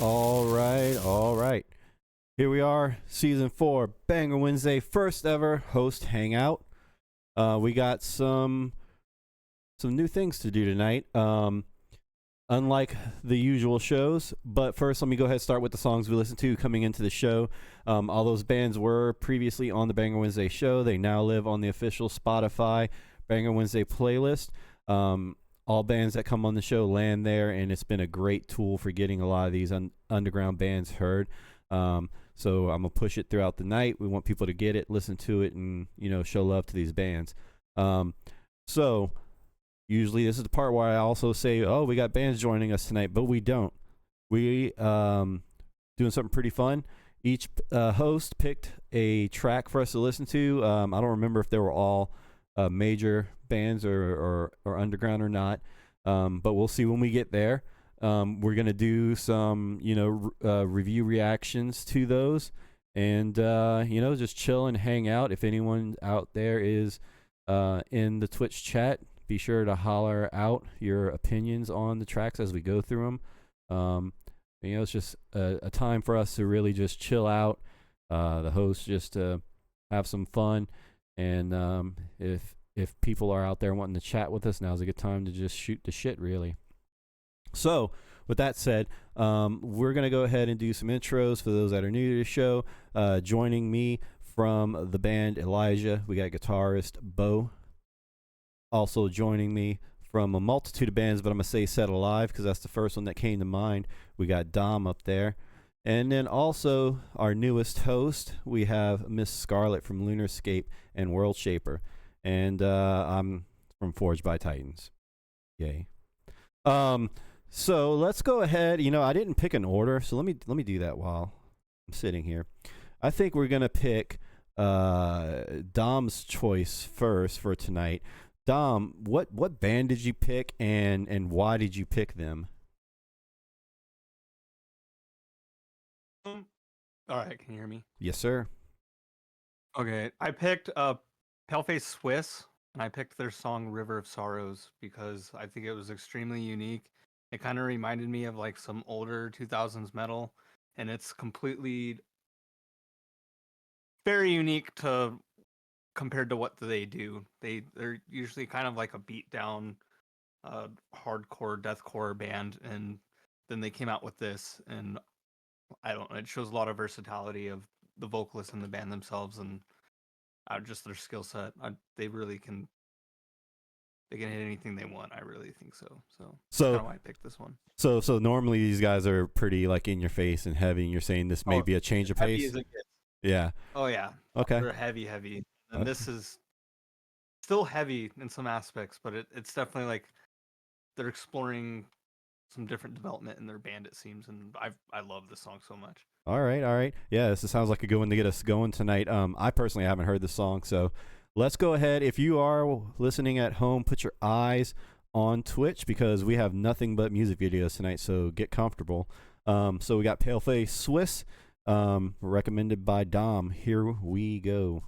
All right. Here we are, season 4, Banger Wednesday, first ever host hangout. We got some new things to do tonight. Unlike the usual shows, but first let me go ahead and start with the songs we listened to coming into the show. All those bands were previously on the Banger Wednesday show. They now live on the official Spotify Banger Wednesday playlist. All bands that come on the show land there, and it's been a great tool for getting a lot of these underground bands heard. So I'm gonna push it throughout the night. We want people to get it, listen to it, and show love to these bands. So usually this is the part where I also say, oh, we got bands joining us tonight, but we don't. We doing something pretty fun. Each host picked a track for us to listen to. I don't remember if they were all major bands or underground or not, but we'll see when we get there. We're gonna do some review reactions to those, and just chill and hang out. If anyone out there is in the Twitch chat, be sure to holler out your opinions on the tracks as we go through them. It's just a time for us to really just chill out, the host just to have some fun, and if people are out there wanting to chat with us, now's a good time to just shoot the shit, really. So with that said, we're going to go ahead and do some intros for those that are new to the show. Joining me from the band Elijah, we got guitarist Bo. Also joining me from a multitude of bands, but I'm going to say Set Alive because that's the first one that came to mind. We got Dom up there. And then also our newest host, we have Miss Scarlett from Lunarscape and World Shaper. And I'm from Forged by Titans. Yay. So let's go ahead. I didn't pick an order, so let me do that while I'm sitting here. I think we're gonna pick Dom's choice first for tonight. Dom, what band did you pick, and why did you pick them? All right, can you hear me? Yes, sir. Okay, I picked Paleface Swiss, and I picked their song River of Sorrows because I think it was extremely unique. It kind of reminded me of like some older 2000s metal, and it's completely very unique to compared to what they do. They're usually kind of like a beat down hardcore deathcore band, and then they came out with this, and I don't know, it shows a lot of versatility of the vocalists in the band themselves, and just their skill set. They really can. They can hit anything they want. I really think so. So that's kind of why I picked this one. So normally these guys are pretty like in your face and heavy, and you're saying this may be a change of pace. As it gets. Yeah. Oh yeah. Okay. They're heavy, and this is still heavy in some aspects, but it's definitely like they're exploring some different development in their band, it seems, and I love this song so much. All right. Yeah, this sounds like a good one to get us going tonight. I personally haven't heard this song, so let's go ahead. If you are listening at home, put your eyes on Twitch because we have nothing but music videos tonight, so get comfortable. So we got Paleface Swiss, recommended by Dom. Here we go.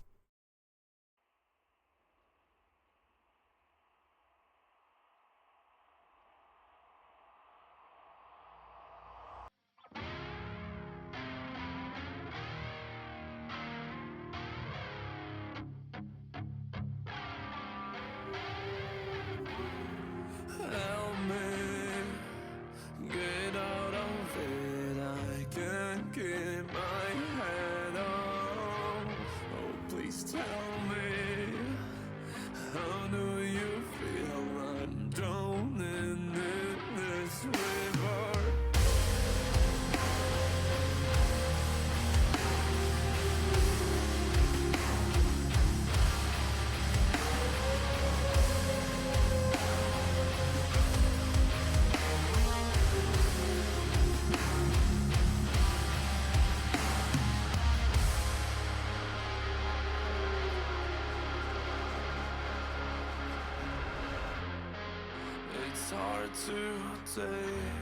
It's hard to take,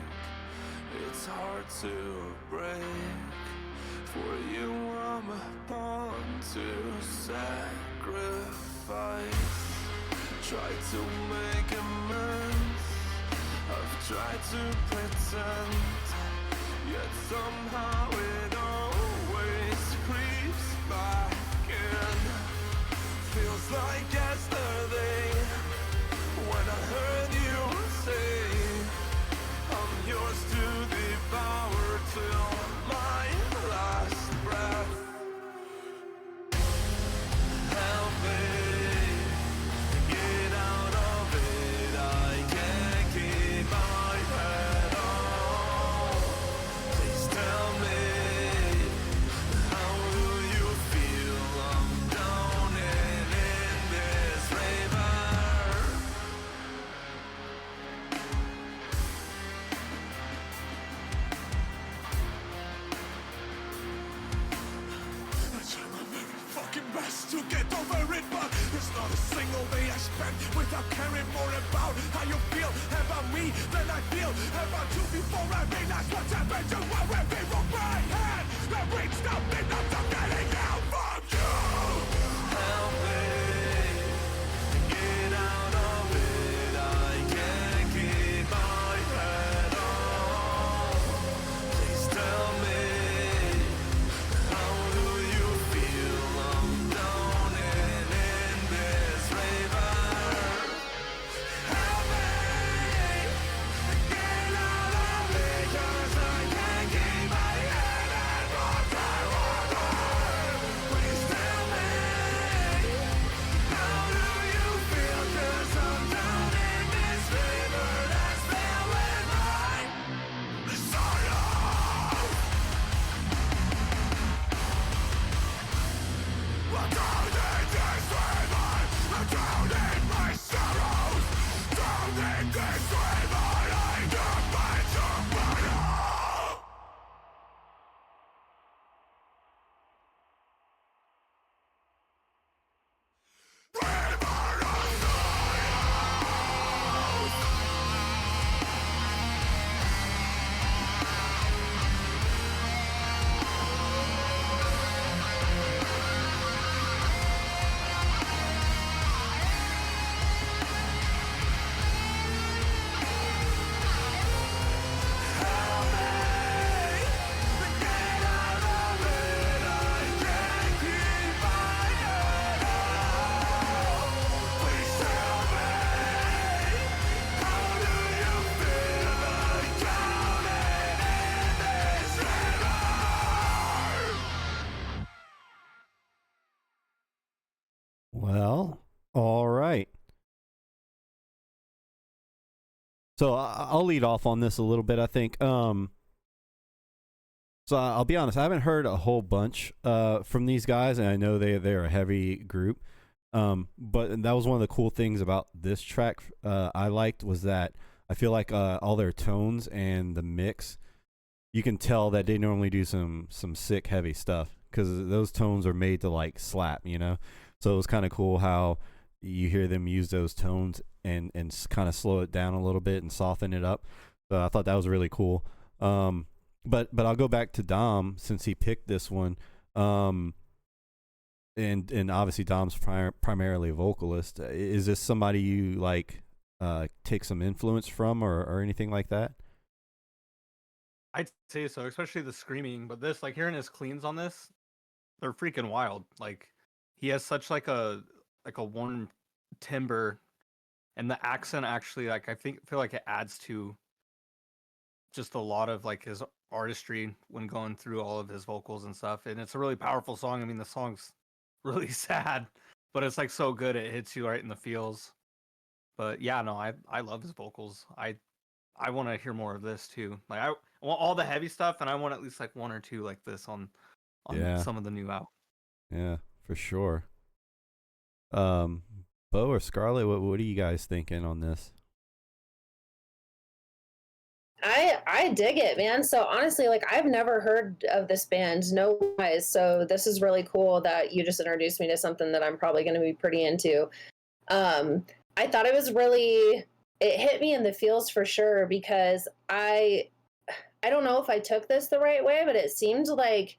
it's hard to break. For you I'm born to sacrifice. Try to make amends, I've tried to pretend, Yet somehow it always creeps back in. Feels like yesterday when I heard you say I'm yours to devour till my last breath. Help me get out of it. I can't keep my head on. Please tell me, how do you feel? I'm drowning in this river. I try my very fucking best to get over it, but there's not a single day I spend without caring more about how you feel about me than I feel about you before I realize what's happened to wherever from my head that reached out enough to getting out from you. Help me get out of it. I can't keep my head on. Please tell me, how do you feel? I'm drowning in this river. Help me get out of it, 'cause I can't keep my head above the water. Please tell me, how do you feel? 'Cause I'm drowning in this river that's filled with my sorrow. I'm drowning this river. I'm drowning my sorrows. Drowning this river. I don't mind tomorrow. River of get out of it. I can't keep my head up. Please tell me, how do you feel? I'm drowning in this river. Well, all right. So I'll lead off on this a little bit, I think. So I'll be honest, I haven't heard a whole bunch from these guys, and I know they're a heavy group. But that was one of the cool things about this track I liked, was that I feel like all their tones and the mix, you can tell that they normally do some sick heavy stuff, because those tones are made to like slap, you know. So it was kind of cool how you hear them use those tones and kind of slow it down a little bit and soften it up. So I thought that was really cool. But I'll go back to Dom, since he picked this one. And obviously Dom's primarily a vocalist. Is this somebody you like take some influence from, or anything like that? I'd say so, especially the screaming. But this, like hearing his cleans on this, they're freaking wild. Like he has such like a warm timbre, and the accent actually, like feel like it adds to just a lot of like his artistry when going through all of his vocals and stuff. And it's a really powerful song. I mean, the song's really sad, but it's like so good, it hits you right in the feels. But yeah, no, I love his vocals. I want to hear more of this too. Like I want all the heavy stuff, and I want at least like one or two like this on Yeah. some of the new out. Yeah, for sure. Bo or Scarlett, what are you guys thinking on this? I dig it, man. So honestly, like I've never heard of this band, no wise. So this is really cool that you just introduced me to something that I'm probably going to be pretty into. I thought it was really, it hit me in the feels for sure, because I don't know if I took this the right way, but it seemed like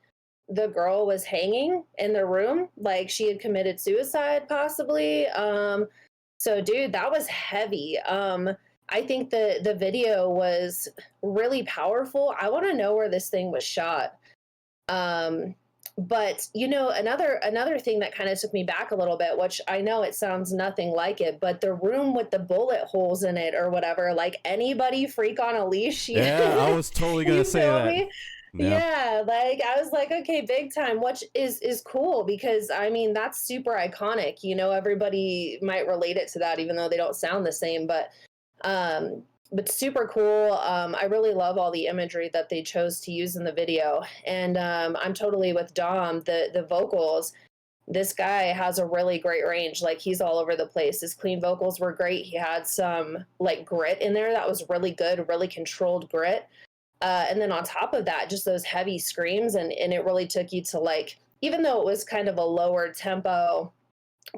the girl was hanging in the room, like she had committed suicide possibly. So dude, that was heavy. I think the video was really powerful. I want to know where this thing was shot. But you know, another thing that kind of took me back a little bit, which I know it sounds nothing like it, but the room with the bullet holes in it or whatever, like anybody freak on a leash. Yeah, I was totally gonna You say feel that. me? Yeah, like I was like, okay, big time, which is cool because I mean that's super iconic. You know, everybody might relate it to that, even though they don't sound the same. Um, but super cool. I really love all the imagery that they chose to use in the video, and I'm totally with Dom. The vocals. This guy has a really great range. Like he's all over the place. His clean vocals were great. He had some like grit in there that was really good, really controlled grit. And then on top of that, just those heavy screams, and it really took you to like, even though it was kind of a lower tempo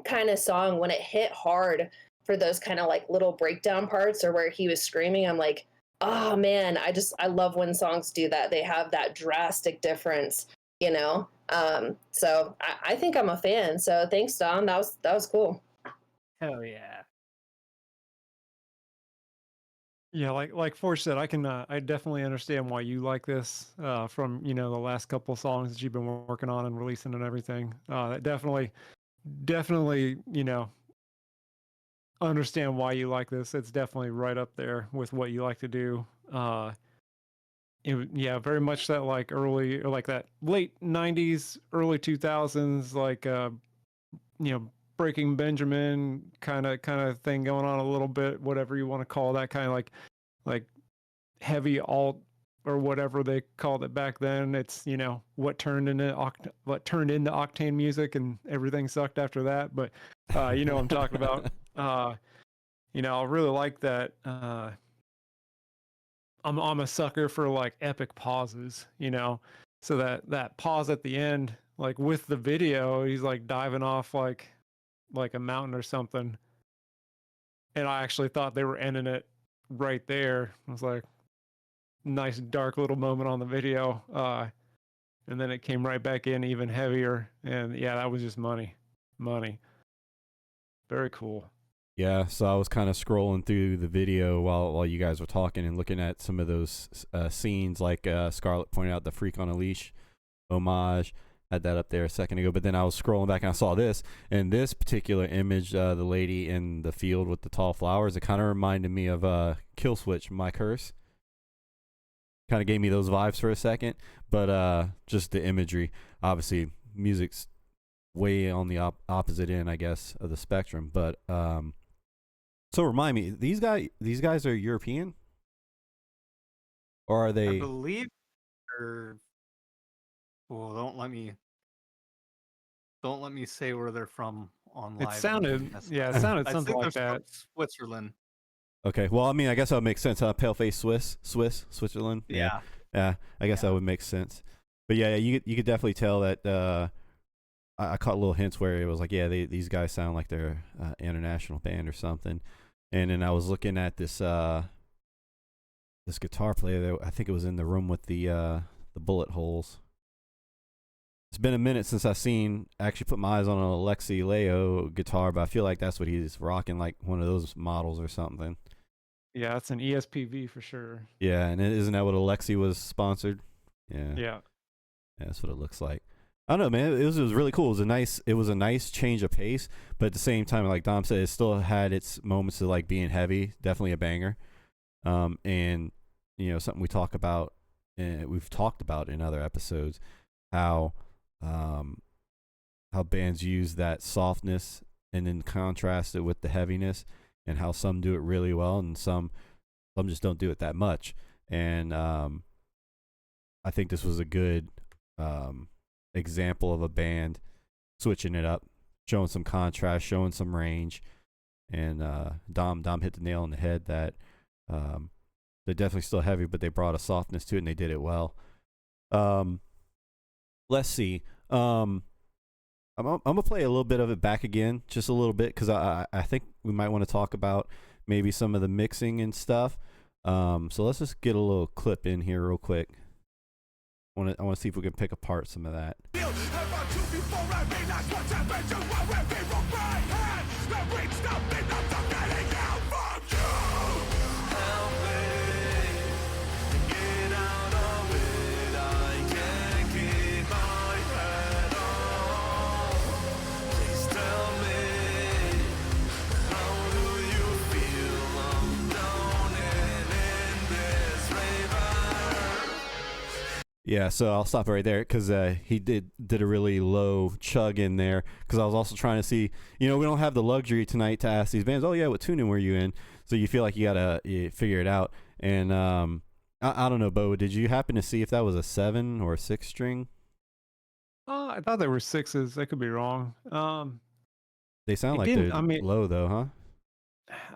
kind of song, when it hit hard for those kind of like little breakdown parts or where he was screaming, I'm like, oh man, I love when songs do that. They have that drastic difference, you know. So I think I'm a fan. So thanks, Dom. That was cool. Hell yeah. Yeah, like Forge said, I definitely understand why you like this from the last couple songs that you've been working on and releasing and everything. That definitely understand why you like this. It's definitely right up there with what you like to do. Yeah, very much that like early or like that late '90s, early 2000s, like Breaking Benjamin kind of thing going on a little bit, whatever you want to call that, kind of like heavy alt or whatever they called it back then. It's what turned into Octane music, and everything sucked after that. But you know what I'm talking about. I really like that. I'm a sucker for like epic pauses, so that pause at the end, like with the video, he's like diving off like a mountain or something, and I actually thought they were ending it right there. I was like, nice dark little moment on the video, and then it came right back in even heavier, and yeah, that was just money. Very cool. Yeah, so I was kind of scrolling through the video while you guys were talking and looking at some of those scenes, like Scarlett pointed out the Freak on a Leash homage. Had that up there a second ago, but then I was scrolling back and I saw this, and this particular image, the lady in the field with the tall flowers, it kind of reminded me of Kill Switch, My Curse. Kind of gave me those vibes for a second, but just the imagery. Obviously, music's way on the opposite end, I guess, of the spectrum. But so remind me, these guys are European, or are they? I believe they're. Well, don't let me say where they're from on live. It sounded something like that. Switzerland. Okay, well, I mean, I guess that would make sense. Paleface, Switzerland. Yeah. I guess that would make sense. But yeah, you could definitely tell that. I caught little hints where it was like, yeah, these guys sound like they're international band or something. And then I was looking at this guitar player that I think it was in the room with the bullet holes. It's been a minute since I've actually put my eyes on an Alexi Leo guitar, but I feel like that's what he's rocking, like one of those models or something. Yeah, it's an ESPV for sure. Yeah, and isn't that what Alexi was sponsored? Yeah. Yeah. That's what it looks like. I don't know, man. It was really cool. It was a nice change of pace, but at the same time, like Dom said, it still had its moments of like being heavy. Definitely a banger. And something we talk about, and we've talked about in other episodes, how bands use that softness and then contrast it with the heaviness, and how some do it really well and some just don't do it that much. And I think this was a good example of a band switching it up, showing some contrast, showing some range. And Dom hit the nail on the head that they're definitely still heavy, but they brought a softness to it and they did it well. Let's see. I'm gonna play a little bit of it back again, just a little bit, because I think we might want to talk about maybe some of the mixing and stuff. So let's just get a little clip in here real quick. I want to see if we can pick apart some of that. Yeah, so I'll stop right there because he did a really low chug in there because I was also trying to see, we don't have the luxury tonight to ask these bands, oh yeah, what tuning were you in? So you feel like you gotta figure it out. And I don't know, Bo, did you happen to see if that was a 7 or a 6 string? I thought they were 6s. I could be wrong. They sound It like didn't. they're I mean, low though, huh?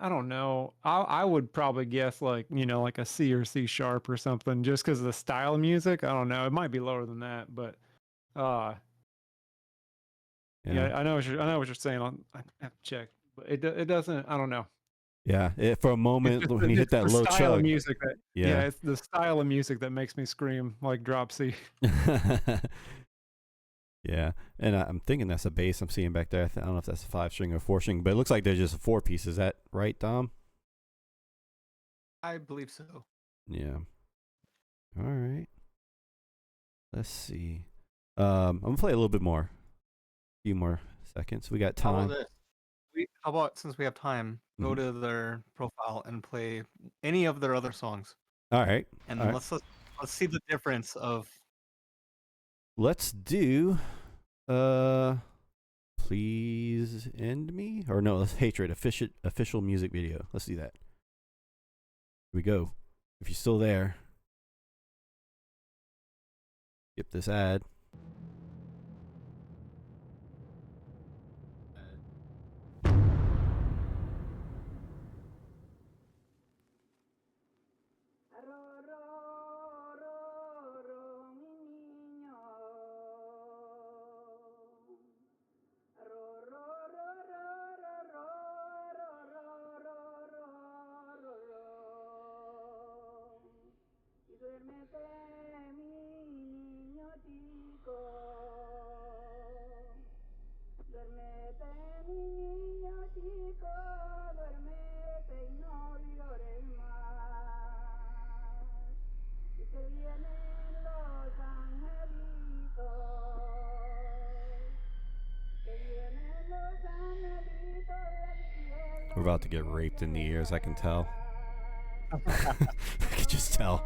I don't know. I would probably guess like like a C or C sharp or something, just because of the style of music. I don't know. It might be lower than that, but yeah, I know what you're saying. I have to check, but it doesn't. I don't know. Yeah, for a moment when he hit It's that the low style of chug. music that Yeah. it's the style of music that makes me scream like drop C. Yeah, and I'm thinking that's a bass I'm seeing back there. I don't know if that's a 5 string or 4 string, but it looks like they're just a 4 piece. Is that right, Dom? I believe so. Yeah. All right. Let's see. I'm gonna play a little bit more. A few more seconds. We got How time. about this? How about, since we have time, go to their profile and play any of their other songs, All right. and All right. let's see the difference of. Let's do Please End Me, or no, let's Hatred official music video. Let's do that. Here we go. If you're still there, skip this ad. We're about to get raped in the ears, I can tell. I can just tell.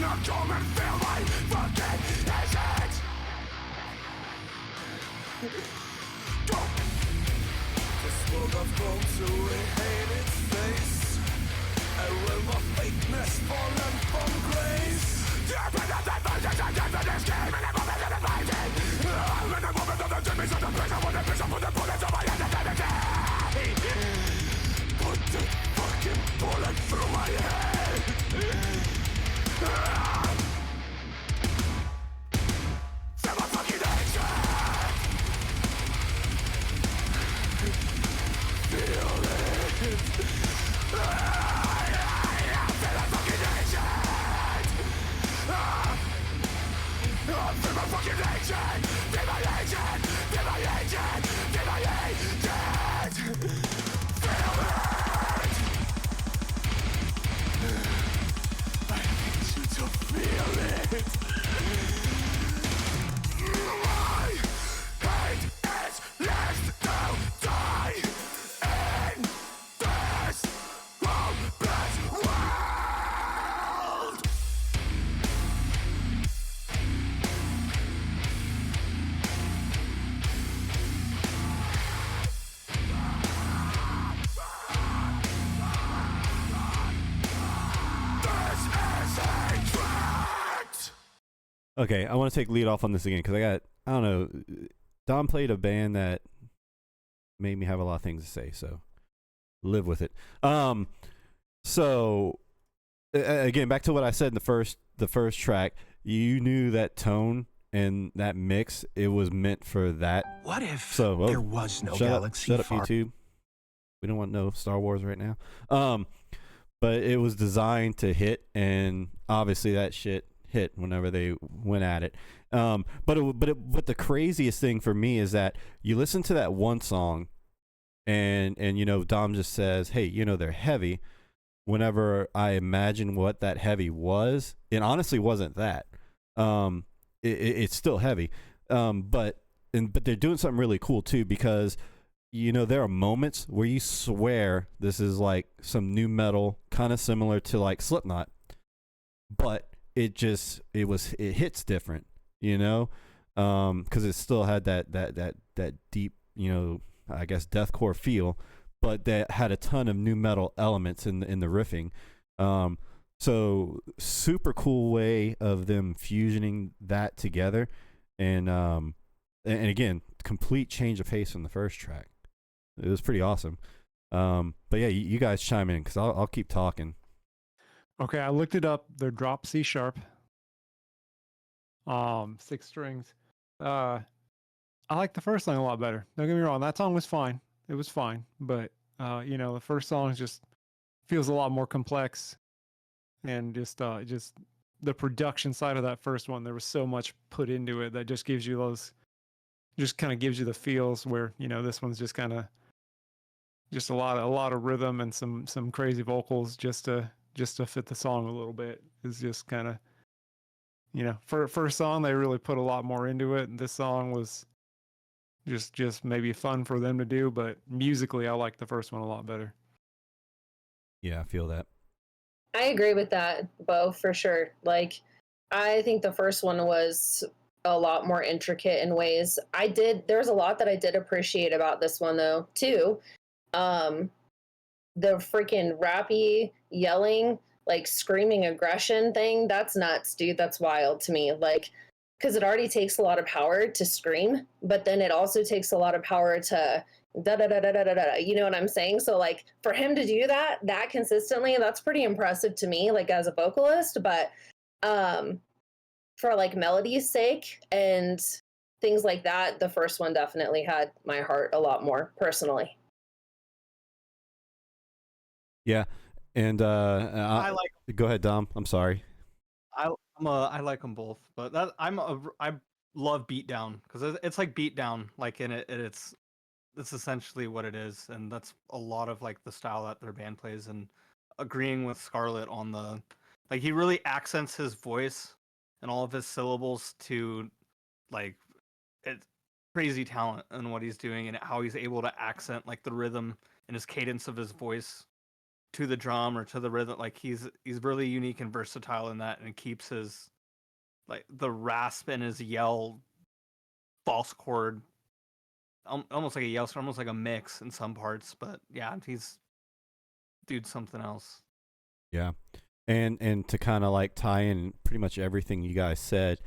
Now come and feel my fucking hatred. Full of gold to a hated face. A realm of fakeness fallen from grace. Put that fucking bullet through my head. Feel my fucking action. Feel it. Feel that fucking action. Feel my fucking action. Feel my action. Feel my action. Feel my action. Feel it. I need you to feel it. My hate is left to die in this hopeless world. This is hatred. Okay, I want to take lead off on this again because I don't know, Dom played a band that made me have a lot of things to say, so live with it. So again, back to what I said in the first track, you knew that tone and that mix, it was meant for that. What if So there was no shut galaxy up, far? YouTube. We don't want no Star Wars right now. But it was designed to hit, and obviously that shit hit whenever they went at it. But the craziest thing for me is that you listen to that one song, and you know, Dom just says, "Hey, you know, they're heavy." Whenever I imagine what that heavy was, it honestly wasn't that. It's still heavy, but they're doing something really cool too, because you know, there are moments where you swear this is like some new metal, kind of similar to like Slipknot, but it hits different, you know, because it still had that deep, you know, I guess deathcore feel, but that had a ton of new metal elements in the riffing. So super cool way of them fusioning that together, and again, complete change of pace from the first track. It was pretty awesome. But yeah, you guys chime in because I'll keep talking. Okay, I looked it up. They're drop C sharp. 6 strings. I like the first song a lot better. Don't get me wrong, that song was fine. It was fine, but you know, the first song just feels a lot more complex, and just the production side of that first one, there was so much put into it that just gives you those, just kind of gives you the feels, where, you know, this one's just kind of just a lot of rhythm and some crazy vocals just to fit the song a little bit. Is just kind of, you know, for first song they really put a lot more into it, and this song was just maybe fun for them to do, but musically I like the first one a lot better. Yeah, I feel that. I agree with that, Bo, for sure. Like, I think the first one was a lot more intricate in ways. There's a lot that I did appreciate about this one, though, too. The freaking rappy, yelling, like screaming aggression thing, that's nuts, dude. That's wild to me. Like, because it already takes a lot of power to scream, but then it also takes a lot of power to da da da da da da da. You know what I'm saying? So like for him to do that consistently, that's pretty impressive to me, like as a vocalist. But for like melody's sake and things like that, the first one definitely had my heart a lot more personally. Yeah, and I like go ahead, Dom. I'm sorry. I like them both, but I love Beatdown because it's like Beatdown, like in it's essentially what it is, and that's a lot of like the style that their band plays. And agreeing with Scarlett on the, like, he really accents his voice and all of his syllables to, like, it's crazy talent in what he's doing and how he's able to accent like the rhythm and his cadence of his voice to the drum or to the rhythm. Like he's really unique and versatile in that, and keeps his, like, the rasp in his yell false chord almost like a Yelster, almost like a mix in some parts. But yeah, he's dude something else. Yeah. And to kind of like tie in pretty much everything you guys said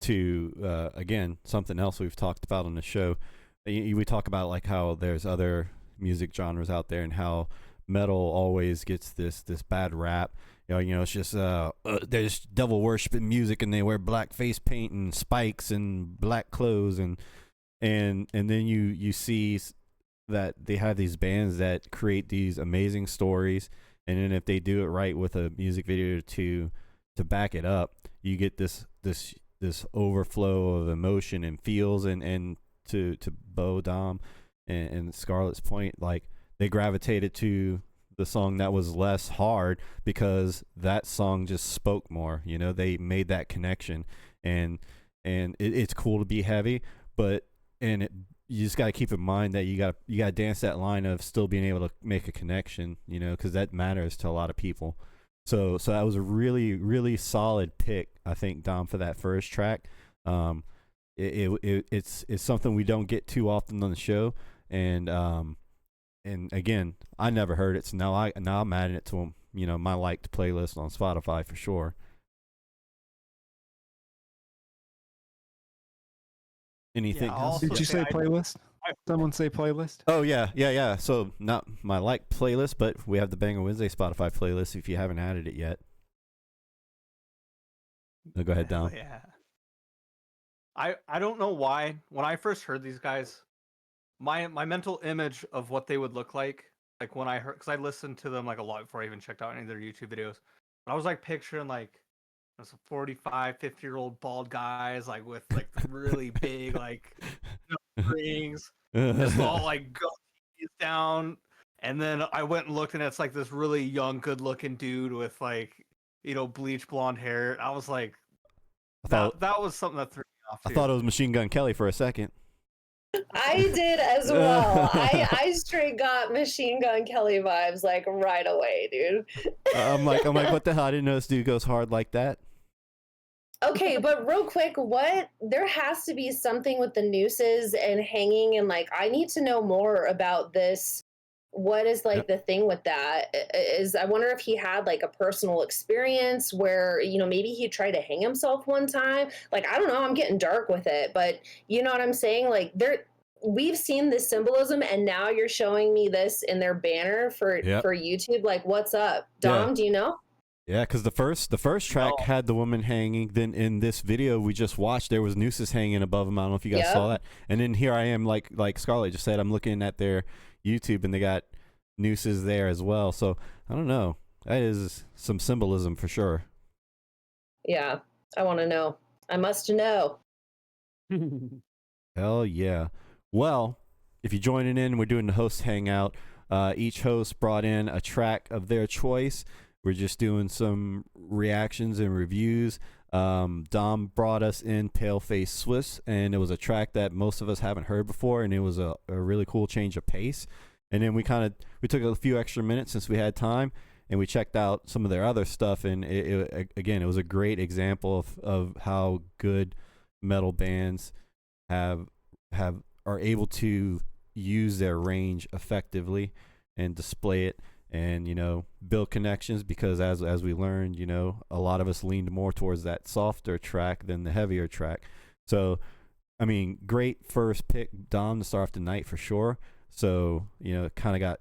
to again, something else we've talked about on the show. We talk about like how there's other music genres out there and how metal always gets this bad rap. You know, it's just there's devil worshiping music, and they wear black face paint and spikes and black clothes, and then you see that they have these bands that create these amazing stories, and then if they do it right with a music video to back it up, you get this overflow of emotion and feels. And to Bo, Dom, and Scarlett's point, like they gravitated to the song that was less hard because that song just spoke more. You know, they made that connection, and it's cool to be heavy, but you just got to keep in mind that you got to dance that line of still being able to make a connection, you know, because that matters to a lot of people. So that was a really, really solid pick, I think, Dom, for that first track. It's something we don't get too often on the show, and again, I never heard it, so now I'm adding it to my liked playlist on Spotify for sure. Anything else? Did you say playlist? Someone say playlist? Oh yeah. So not my liked playlist, but we have the Banger Wednesday Spotify playlist if you haven't added it yet. No, go ahead, Dom. Yeah. I don't know why. When I first heard these guys, my mental image of what they would look like when I heard, because I listened to them like a lot before I even checked out any of their YouTube videos. But I was like picturing like some 45, 50-year-old bald guys like with like really big like rings, just all like goatees down. And then I went and looked, and it's like this really young, good-looking dude with like bleach blonde hair. I was like, that was something that threw me off. I thought it was Machine Gun Kelly for a second. I did as well. I straight got Machine Gun Kelly vibes like right away, dude. I'm like, what the hell? I didn't know this dude goes hard like that. Okay, but real quick, there has to be something with the nooses and hanging, and like I need to know more about this. What is like the thing with that? I wonder if he had like a personal experience where, maybe he tried to hang himself one time. Like, I don't know, I'm getting dark with it, but you know what I'm saying? Like we've seen this symbolism, and now you're showing me this in their banner for YouTube. Like, what's up? Dom, do you know? Yeah, because the first track had the woman hanging. Then in this video we just watched, there was nooses hanging above them. I don't know if you guys saw that. And then here I am, like Scarlett just said, I'm looking at their YouTube, and they got nooses there as well. So I don't know. That is some symbolism for sure. Yeah, I want to know. I must know. Hell yeah. Well, if you're joining in, we're doing the host hangout. Each host brought in a track of their choice. We're just doing some reactions and reviews. Dom brought us in Paleface Swiss, and it was a track that most of us haven't heard before, and it was a really cool change of pace. And then we took a few extra minutes since we had time, and we checked out some of their other stuff, and it was a great example of how good metal bands are able to use their range effectively and display it, and build connections, because as we learned, a lot of us leaned more towards that softer track than the heavier track. So I mean, great first pick, Dom, to start off the night for sure. So kind of got